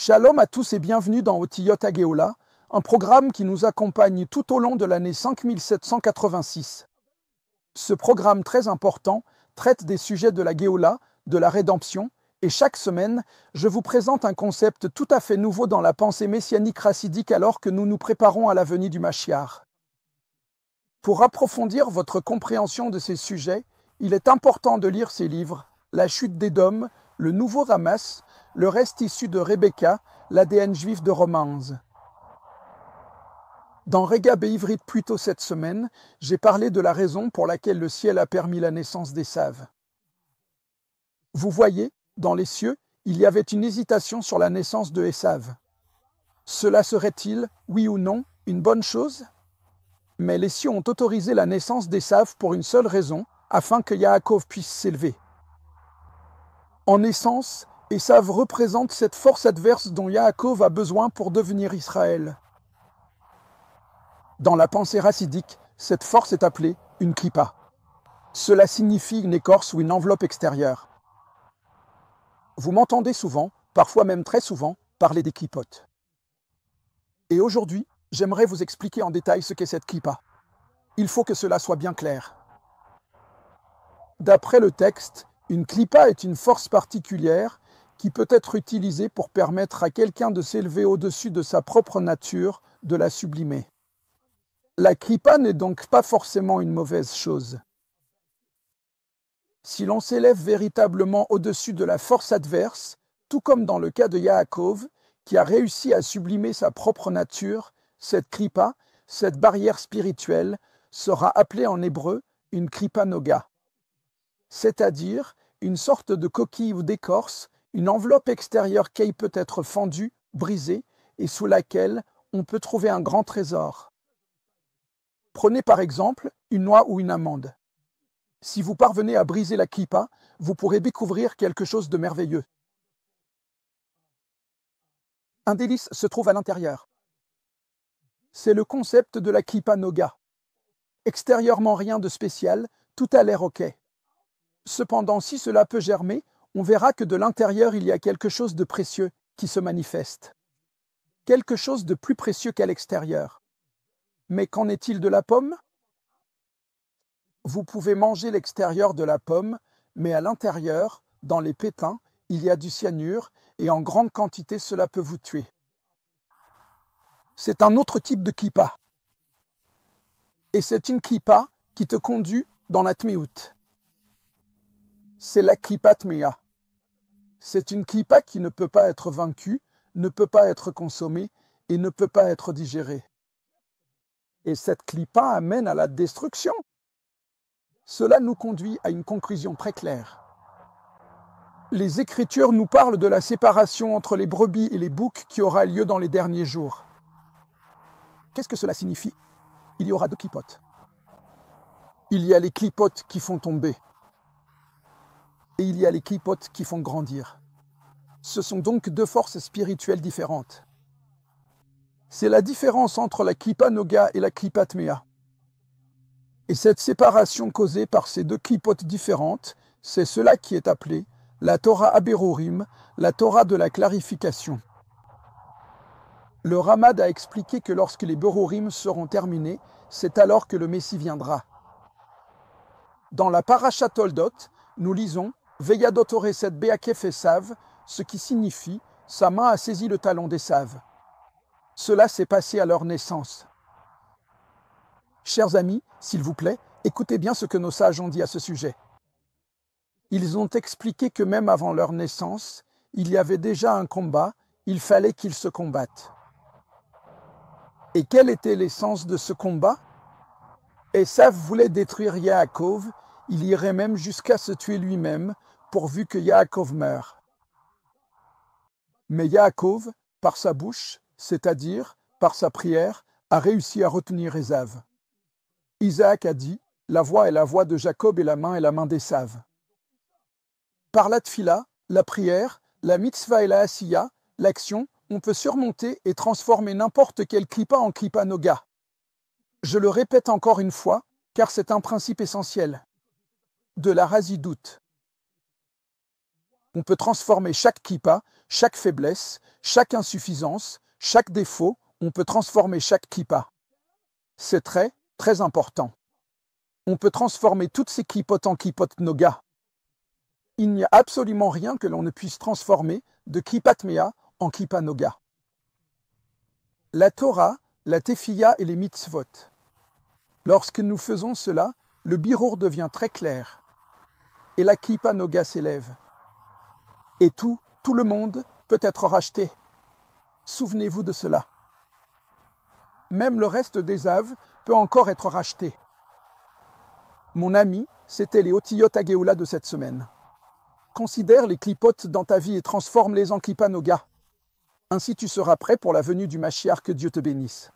Shalom à tous et bienvenue dans Otiyot HaGeoula, un programme qui nous accompagne tout au long de l'année 5786. Ce programme très important traite des sujets de la Géoula, de la rédemption, et chaque semaine, je vous présente un concept tout à fait nouveau dans la pensée messianique chassidique alors que nous nous préparons à la venue du Mashiach. Pour approfondir votre compréhension de ces sujets, il est important de lire ces livres, La chute d'Édom, Le Nouveau Ramas, le reste issu de Rebecca, l'ADN juif de Romans. Dans Rega Beivrit plus tôt cette semaine, j'ai parlé de la raison pour laquelle le ciel a permis la naissance d'Ésav. Vous voyez, dans les cieux, il y avait une hésitation sur la naissance de Ésav. Cela serait-il, oui ou non, une bonne chose? Mais les cieux ont autorisé la naissance d'Ésav pour une seule raison, afin que Yaakov puisse s'élever. En essence, Ésav représente cette force adverse dont Yaakov a besoin pour devenir Israël. Dans la pensée racidique, cette force est appelée une klippa. Cela signifie une écorce ou une enveloppe extérieure. Vous m'entendez souvent, parfois même très souvent, parler des klippotes. Et aujourd'hui, j'aimerais vous expliquer en détail ce qu'est cette klippa. Il faut que cela soit bien clair. D'après le texte, une klippa est une force particulière qui peut être utilisée pour permettre à quelqu'un de s'élever au-dessus de sa propre nature, de la sublimer. La klippa n'est donc pas forcément une mauvaise chose. Si l'on s'élève véritablement au-dessus de la force adverse, tout comme dans le cas de Yaakov, qui a réussi à sublimer sa propre nature, cette klippa, cette barrière spirituelle, sera appelée en hébreu une klippa noga, c'est-à-dire une sorte de coquille ou d'écorce, une enveloppe extérieure qui peut être fendue, brisée, et sous laquelle on peut trouver un grand trésor. Prenez par exemple une noix ou une amande. Si vous parvenez à briser la klippa, vous pourrez découvrir quelque chose de merveilleux. Un délice se trouve à l'intérieur. C'est le concept de la klippa noga. Extérieurement rien de spécial, tout a l'air ok. Cependant, si cela peut germer, on verra que de l'intérieur il y a quelque chose de précieux qui se manifeste. Quelque chose de plus précieux qu'à l'extérieur. Mais qu'en est-il de la pomme? Vous pouvez manger l'extérieur de la pomme, mais à l'intérieur, dans les pétins, il y a du cyanure, et en grande quantité cela peut vous tuer. C'est un autre type de klippa. Et c'est une klippa qui te conduit dans la tméout. C'est la klippa tméa. C'est une klippa qui ne peut pas être vaincue, ne peut pas être consommée et ne peut pas être digérée. Et cette klippa amène à la destruction. Cela nous conduit à une conclusion très claire. Les Écritures nous parlent de la séparation entre les brebis et les boucs qui aura lieu dans les derniers jours. Qu'est-ce que cela signifie? Il y aura deux klippotes. Il y a les klippotes qui font tomber. Et il y a les klippotes qui font grandir. Ce sont donc deux forces spirituelles différentes. C'est la différence entre la klippa noga et la klippa tméa. Et cette séparation causée par ces deux klippotes différentes, c'est cela qui est appelé la Torah Aberorim, la Torah de la clarification. Le Ramad a expliqué que lorsque les Berorim seront terminés, c'est alors que le Messie viendra. Dans la Parashat Toldot, nous lisons Veyadot Oreset Beakef Esav, ce qui signifie sa main a saisi le talon d'Ésav. Cela s'est passé à leur naissance. Chers amis, s'il vous plaît, écoutez bien ce que nos sages ont dit à ce sujet. Ils ont expliqué que même avant leur naissance, il y avait déjà un combat, il fallait qu'ils se combattent. Et quelle était l'essence de ce combat? Ésav voulait détruire Yaakov, il irait même jusqu'à se tuer lui-même, pourvu que Yaakov meure. Mais Yaakov, par sa bouche, c'est-à-dire par sa prière, a réussi à retenir Ésav. Isaac a dit, la voix est la voix de Jacob et la main est la main d'Ésav. Par la tfila, la prière, la mitzvah et la asiya, l'action, on peut surmonter et transformer n'importe quelle klippa en klippa noga. Je le répète encore une fois, car c'est un principe essentiel. De la razidoute. On peut transformer chaque kippa, chaque faiblesse, chaque insuffisance, chaque défaut, on peut transformer chaque kippa. C'est très, très important. On peut transformer toutes ces kippot en kippot noga. Il n'y a absolument rien que l'on ne puisse transformer de kippat mea en kippa noga. La Torah, la Tefilla et les mitzvot. Lorsque nous faisons cela, le birour devient très clair. Et la kippa noga s'élève. Et tout le monde peut être racheté. Souvenez-vous de cela. Même le reste des Av peut encore être racheté. Mon ami, c'était les Otiyot Agéoula de cette semaine. Considère les clipotes dans ta vie et transforme-les en kippa noga. Ainsi tu seras prêt pour la venue du Mashiach, que Dieu te bénisse.